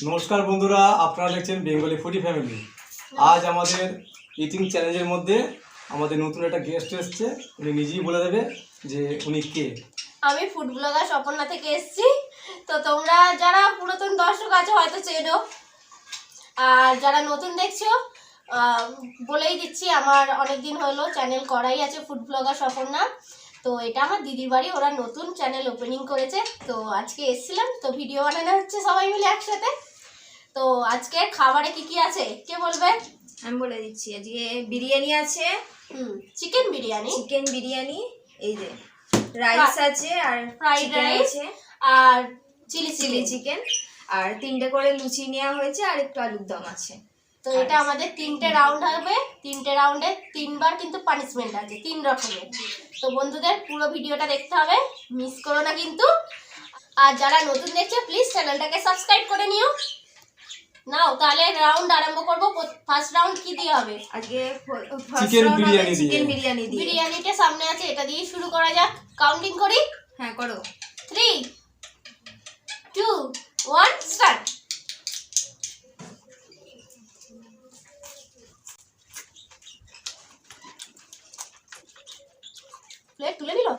নমস্কার বন্ধুরা, আপনারা দেখছেন বেঙ্গলি ফুডি ফ্যামিলি। আজ আমাদের ইটিং চ্যালেঞ্জের মধ্যে আমাদের নতুন একটা গেস্ট এসছে। উনি নিজেই বলে দেবে যে উনি কে। আমি ফুড ব্লগার স্বপর্ণা থেকে এসেছি। তো তোমরা যারা পুরাতন দর্শক আছো হয়তো চেনো, আর যারা নতুন দেখছো বলেই দিচ্ছি, আমার অনেক দিন হলো চ্যানেল করাই আছে ফুড ব্লগার স্বপর্ণা। তো এটা আমার দিদির বাড়ি, ওরা নতুন চ্যানেল ওপেনিং করেছে। তো আজকে এসেছিলাম, তো ভিডিও বানানো হচ্ছে সবাই মিলে একসাথে। তো আজকে খাবারে কি কি আছে কে বলবে? আমি বলে দিচ্ছি। আজকে বিরিয়ানি আছে, চিকেন বিরিয়ানি, এই যে রাইস আছে, আর ফ্রাইড রাইস আছে, আর চিলি চিকেন, আর 3টে করে লুচি নেওয়া হয়েছে, আর একটু আলুর দম আছে। তো এটা আমাদের 3টে রাউন্ড হবে। 3টে রাউন্ডে 3বার কিন্তু পানিশমেন্ট আছে, 3 রকমের। তো বন্ধুদের পুরো ভিডিওটা দেখতে হবে, মিস করো না কিন্তু। আর যারা নতুন দেখছো প্লিজ চ্যানেলটাকে সাবস্ক্রাইব করে নিও। নাও তাহলে রাউন্ড আরম্ভ করব। ফার্স্ট রাউন্ড কি দিয়ে হবে? আগে চিকেন বিরিয়ানি দিয়ে। বিরিয়ানিটা সামনে আছে, এটা দিয়ে শুরু করা যাক। কাউন্টিং করি। হ্যাঁ করো। 3 2 1 স্টার্ট। প্লেট তুলে নিল।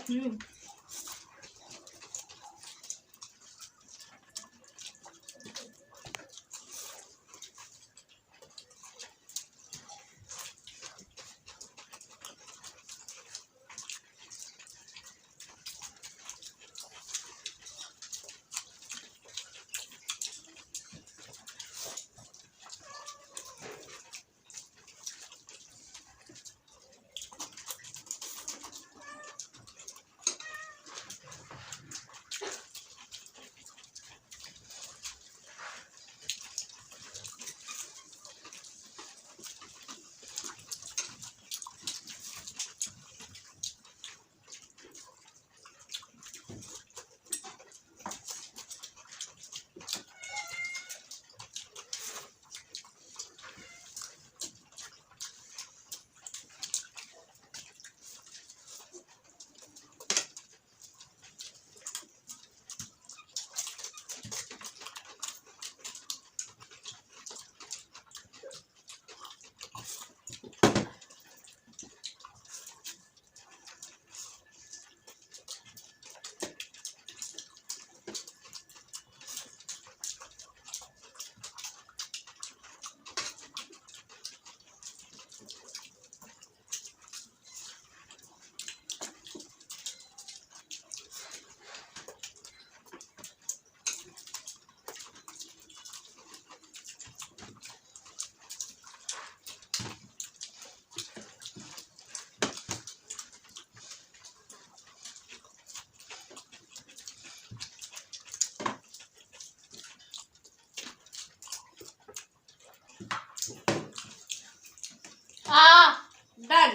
ডান।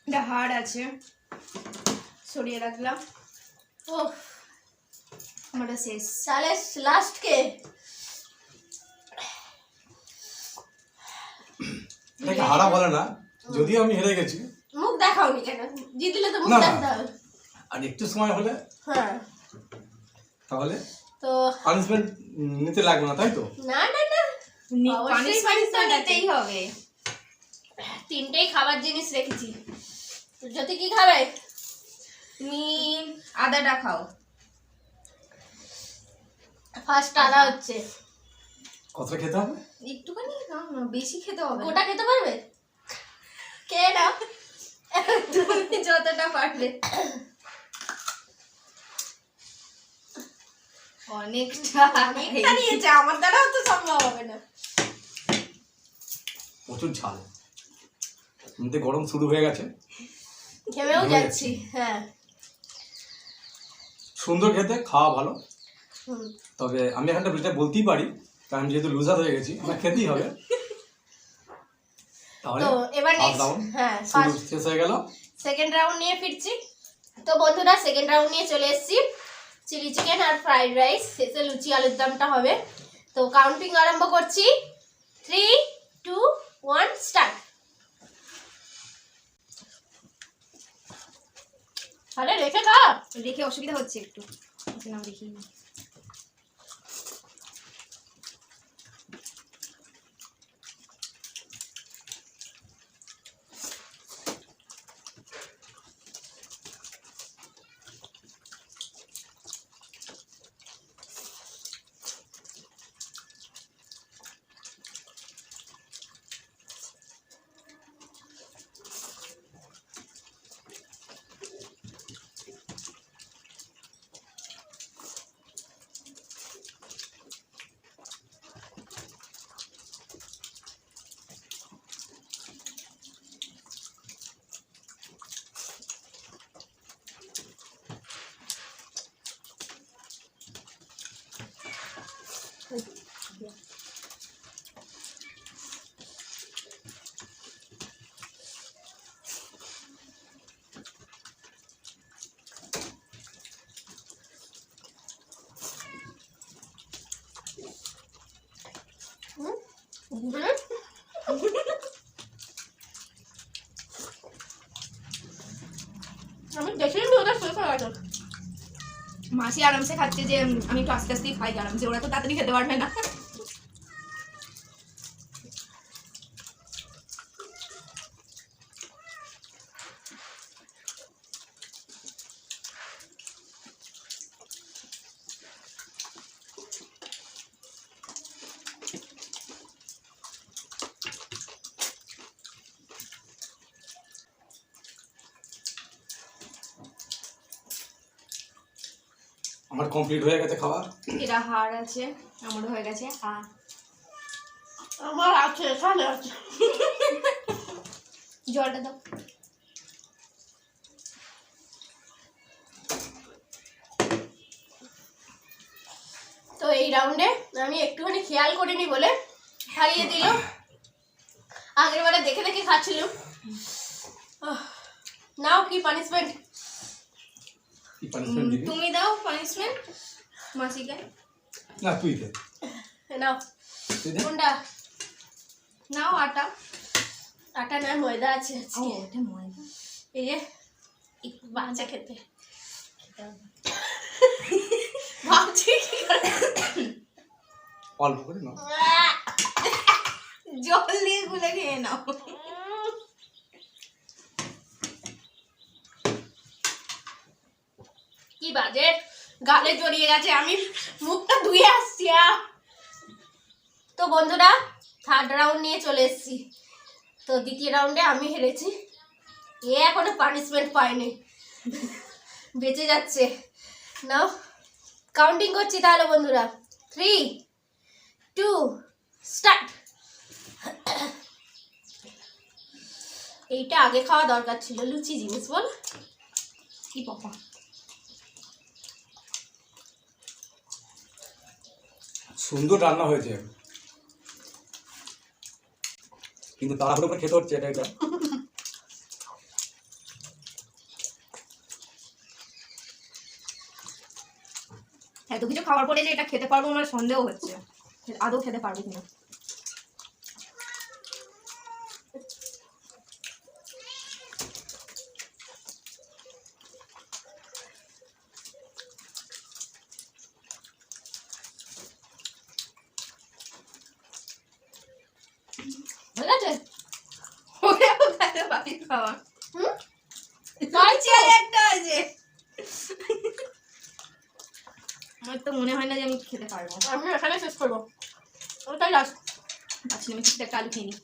এটা হার্ড আছে, সরিয়ে রাখলাম। ও আমারটা শেষ। তাহলে লাস্ট কে? এটাকে হারা বলে না, যদিও আমি হেরে গেছি। মুখ দেখাওনি কেন? জিতলে তো মুখ না, দেখাতে হবে। আর একটু সময় হলে হ্যাঁ, তাহলে তো পানিশমেন্ট নিতে লাগবে না, তাই তো? না না না, অবশ্যই পানিশমেন্ট তো punishment আছে। নিতেই হবে। 3টেই খাবার জিনিস রেখেছি। তো যদি কি খাবে? তুমি আদাটা খাও। ফার্স্ট আদা হচ্ছে। কতটা খেতে হবে? একটুখানি, না বেশি খেতে হবে না। গোটা খেতে পারবে? কে না? তুমি যতটা পারবে। অনেকটা নিয়েছে, আমার দ্বারাও তো সম্ভব হবে না। প্রচুর ঝাল, এমনিতে গরম শুরু হয়ে গেছে, ঘেমেও যাচ্ছি। হ্যাঁ, সুন্দর খেতে, খাওয়া ভালো। হুম। তবে আমি এখানটা যেটা বলতেই পারি, কারণ যেহেতু লুজার হয়ে গেছি, আমার খেতেই হবে। তাহলে তো এবার ফার্স্ট নেক্সট, রাউন্ড হ্যাঁ শেষ হয়ে গেল। সেকেন্ড রাউন্ড নিয়ে ফিরছি। তো বন্ধুরা সেকেন্ড রাউন্ড নিয়ে চলে এসেছি। চিলি চিকেন আর ফ্রাইড রাইস, শেষে লুচি আলুর দমটা হবে। তো কাউন্টিং আরম্ভ করছি। 3 2 1 স্টার্ট। তাহলে রেখে খা, রেখে অসুবিধা হচ্ছে একটু, নাও দেখি। আমি দেখিনি ওটা শেষ হয়ে গেছে। মাসি আরামসে খাচ্ছে যে আমি একটু আস্তে আস্তেই খাই আরামসে, ওরা তো তাড়াতাড়ি খেতে পারবে না। আমার কমপ্লিট হয়ে গেছে খাবার। এরা হাড় আছে, আমারও হয়ে গেছে। আমার আছে, এখানে আছে। জলটা দাও। তো এই রাউন্ডে আমি একটুখানি খেয়াল করিনি বলে হারিয়ে দিল। আগের বারে দেখে দেখে খাচ্ছিলাম। নাও কি পানিশমেন্ট? কি পানিশমেন্ট দিবি? তুমি দাও পানিশমেন্ট মাসিকে। না তুই দে। নাও। তুই দে। কোনটা? নাও আটা। আটা না ময়দা আছে ও আজকে। এটা ময়দা। এই যে একটু বাচ্চা খেতে ভাবছি কি করে। অল্প করে না। জল দিয়ে গুলে খেয়ে নাও। কি বাজে গালে জড়িয়ে গেছে, আমি মুখটা ধুয়ে আসছি। তো বন্ধুরা থার্ড রাউন্ড নিয়ে চলে এসেছি। তো দ্বিতীয় রাউন্ডে আমি হেরেছি। এ এখনো পানিশমেন্ট পায়নি, বেঁচে যাচ্ছে। নাও কাউন্টিং করছি তাহলে বন্ধুরা। 3, 2, স্টার্ট। এইটা আগে খাওয়া দরকার ছিল, লুচি জিনিস বল। কি পাপা সুন্দর রান্না হয়েছে, কিন্তু তাড়াহুড়ো করে খেতে হচ্ছে। এটা এত কিছু খাওয়ার পরে যে এটা খেতে পারবো আমার সন্দেহ হচ্ছে, আদৌ খেতে পারবো কিনা। হয়ে গেছে? বাকি খাওয়া হুম, কালচে একটা আছে। আমার তো মনে হয় না যে আমি খেতে পারবো। আমি এখানে শেষ করবো। ওটাই লাস্ট। আচ্ছা আমি কিছু একটা আলু খেয়ে নিই।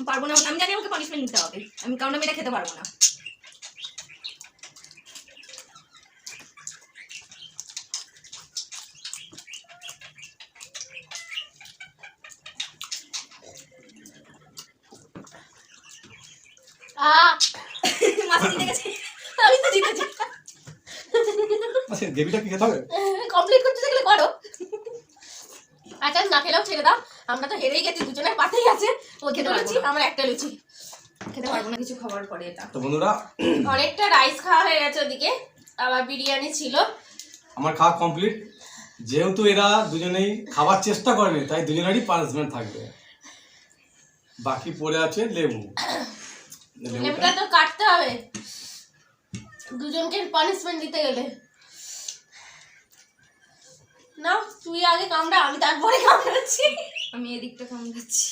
পারবো না, আমি জানি আমাকে পানিশমেন্ট নিতে হবে, কারণ আমি এটা খেতে পারবো না। মাছ দিতে গেছে। আমি তো জিতেছি। আচ্ছা গ্রেভিটা কি খেতে হবে? কমপ্লিট করতে গেলে করো। আচ্ছা না খেলেও ছেড়ে দাও, আমরা তো হেরেই গেছি, দুজনের পাতেই আছে। ও খেতে দুটো পারবো লুচি, না। আমার একটা লুচি। খেতে পারবো না কিছু খাবার পরে এটা। তো বন্ধুরা অনেকটা রাইস খাওয়া হয়ে গেছে ওদিকে, আবার বিরিয়ানি ছিল। আমার খাওয়া কমপ্লিট। যেহেতু এরা দুজনেই খাবার চেষ্টা করেনি, তাই দুজনেরই পানিশমেন্ট থাকবে। বাকি পড়ে আছে লেবু। লেবুটা লেবুটা তো কাটতে হবে দুজনকে পানিশমেন্ট দিতে গেলে। না তুই আগে কামড়া, আমি তারপরে কামড়াচ্ছি। আমি এদিকটা কম দিচ্ছি।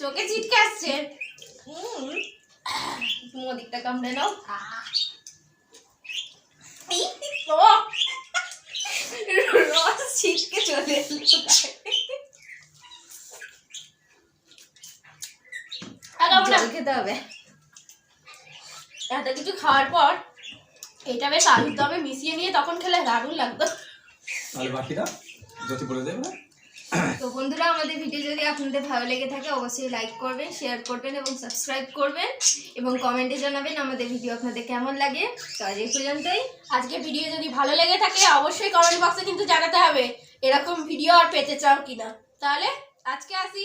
চোখে ছিটকে আসছে। তুমি ওদিকটা কামড়ে নাও। রস ছিটকে চলে এলো। জল খেতে হবে। এত কিছু খাওয়ার পর এটা বেশ আলুর দমে মিশিয়ে নিয়ে তখন খেলে দারুণ লাগতো। তাহলে বাকিটা যদি বলে দেবে। তো বন্ধুরা আমাদের ভিডিও যদি আপনাদের ভালো লেগে থাকে অবশ্যই লাইক করবেন, শেয়ার করবেন এবং সাবস্ক্রাইব করবেন এবং কমেন্টে জানাবেন আমাদের ভিডিও আপনাদের কেমন লাগে। তো আজ এই পর্যন্তই। আজকে ভিডিও যদি ভালো লেগে থাকে অবশ্যই কমেন্ট বক্সে কিন্তু জানাতে হবে এরকম ভিডিও আর পেতে চাও কিনা। তাহলে আজকে আসি।